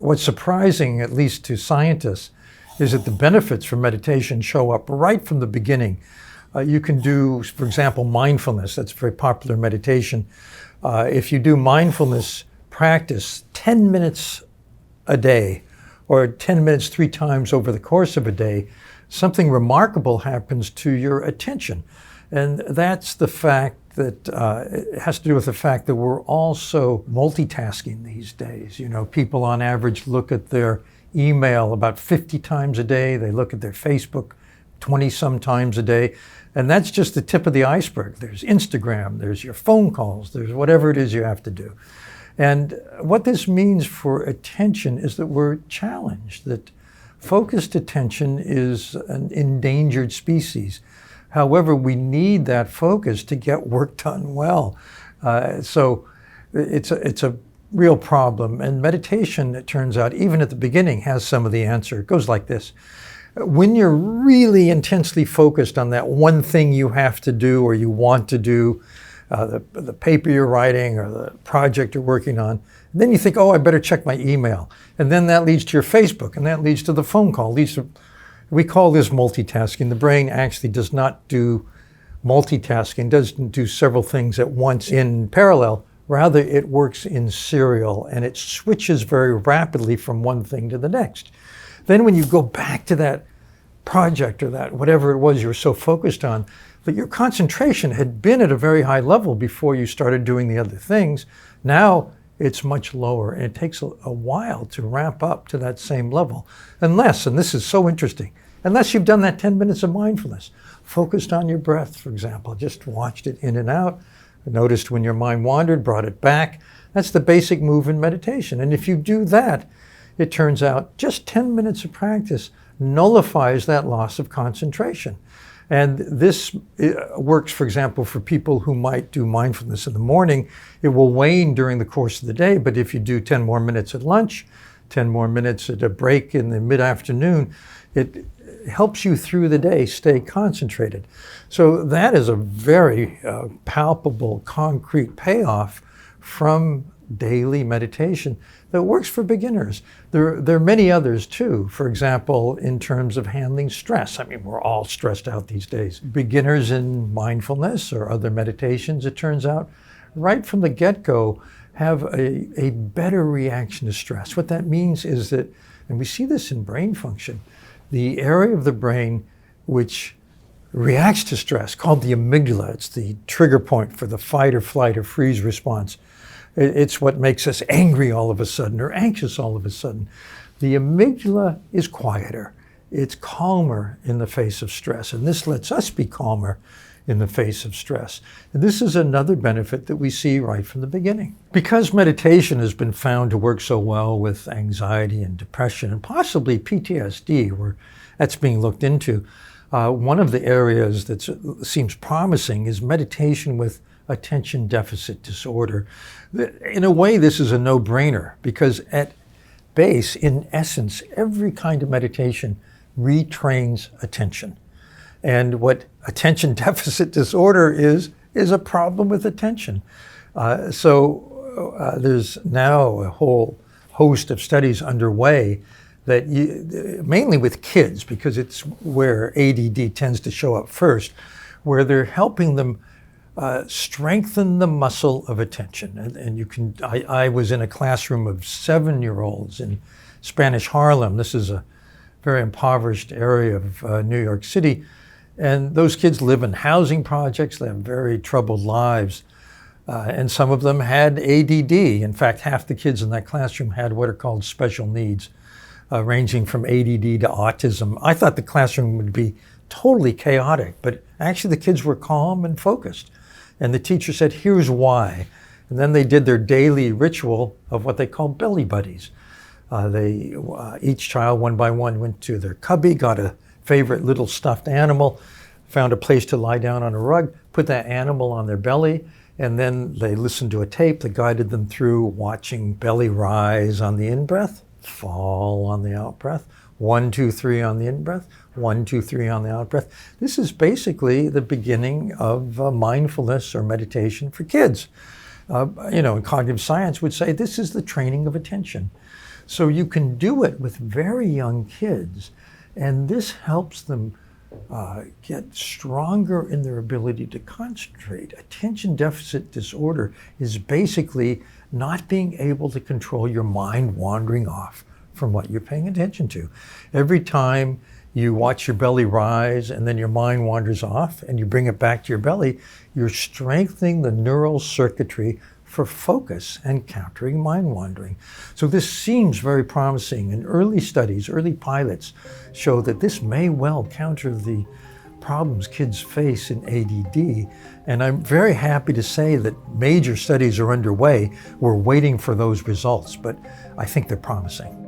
what's surprising, at least to scientists, is that the benefits from meditation show up right from the beginning. You can do, for example, mindfulness. That's very popular meditation. If you do mindfulness practice 10 minutes a day, or 10 minutes 3 times over the course of a day, something remarkable happens to your attention. And that's the fact that it has to do with the fact that we're also multitasking these days. You know, people on average look at their email about 50 times a day. They look at their Facebook 20 some times a day. And that's just the tip of the iceberg. There's Instagram, there's your phone calls, there's whatever it is you have to do. And what this means for attention is that we're challenged, that focused attention is an endangered species. However, we need that focus to get work done well. So it's a real problem. And meditation, it turns out, even at the beginning, has some of the answer. It goes like this. When you're really intensely focused on that one thing you have to do or you want to do, the paper you're writing or the project you're working on, and then you think, oh, I better check my email. And then that leads to your Facebook, and that leads to the phone call. We call this multitasking. The brain actually does not do multitasking, doesn't do several things at once in parallel. Rather, it works in serial, and it switches very rapidly from one thing to the next. Then when you go back to that project or that whatever it was you were so focused on, but your concentration had been at a very high level before you started doing the other things. Now it's much lower, and it takes a while to ramp up to that same level. Unless, and this is so interesting, unless you've done that 10 minutes of mindfulness, focused on your breath, for example, just watched it in and out, noticed when your mind wandered, brought it back. That's the basic move in meditation. And if you do that, it turns out just 10 minutes of practice nullifies that loss of concentration. And this works, for example, for people who might do mindfulness in the morning. It will wane during the course of the day, but if you do 10 more minutes at lunch, 10 more minutes at a break in the mid-afternoon, it helps you through the day stay concentrated. So that is a very palpable, concrete payoff from daily meditation that works for beginners. There are many others too. For example, in terms of handling stress. I mean, we're all stressed out these days. Beginners in mindfulness or other meditations, it turns out, right from the get-go, have a better reaction to stress. What that means is that, and we see this in brain function, the area of the brain which reacts to stress, called the amygdala, it's the trigger point for the fight or flight or freeze response. It's what makes us angry all of a sudden or anxious all of a sudden. The amygdala is quieter. It's calmer in the face of stress, and this lets us be calmer in the face of stress. And this is another benefit that we see right from the beginning. Because meditation has been found to work so well with anxiety and depression and possibly PTSD, where that's being looked into, one of the areas that seems promising is meditation with attention deficit disorder. In a way, this is a no-brainer because at base, in essence, every kind of meditation retrains attention. And what attention deficit disorder is a problem with attention. So there's now a whole host of studies underway that mainly with kids, because it's where ADD tends to show up first, where they're helping them strengthen the muscle of attention. And you can, I was in a classroom of 7-year-olds in Spanish Harlem. This is a very impoverished area of New York City. And those kids live in housing projects. They have very troubled lives. And some of them had ADD. In fact, half the kids in that classroom had what are called special needs, ranging from ADD to autism. I thought the classroom would be totally chaotic, but actually the kids were calm and focused. And the teacher said, here's why. And then they did their daily ritual of what they call belly buddies. Each child, one by one, went to their cubby, got a favorite little stuffed animal, found a place to lie down on a rug, put that animal on their belly, and then they listened to a tape that guided them through watching belly rise on the in-breath, fall on the out-breath, 1, 2, 3 on the in-breath, 1, 2, 3 on the out-breath. This is basically the beginning of mindfulness or meditation for kids. And cognitive science would say this is the training of attention. So you can do it with very young kids, and this helps them get stronger in their ability to concentrate. Attention deficit disorder is basically not being able to control your mind wandering off from what you're paying attention to. Every time you watch your belly rise and then your mind wanders off and you bring it back to your belly, you're strengthening the neural circuitry for focus and countering mind wandering. So this seems very promising, and early studies, early pilots show that this may well counter the problems kids face in ADD. And I'm very happy to say that major studies are underway. We're waiting for those results, but I think they're promising.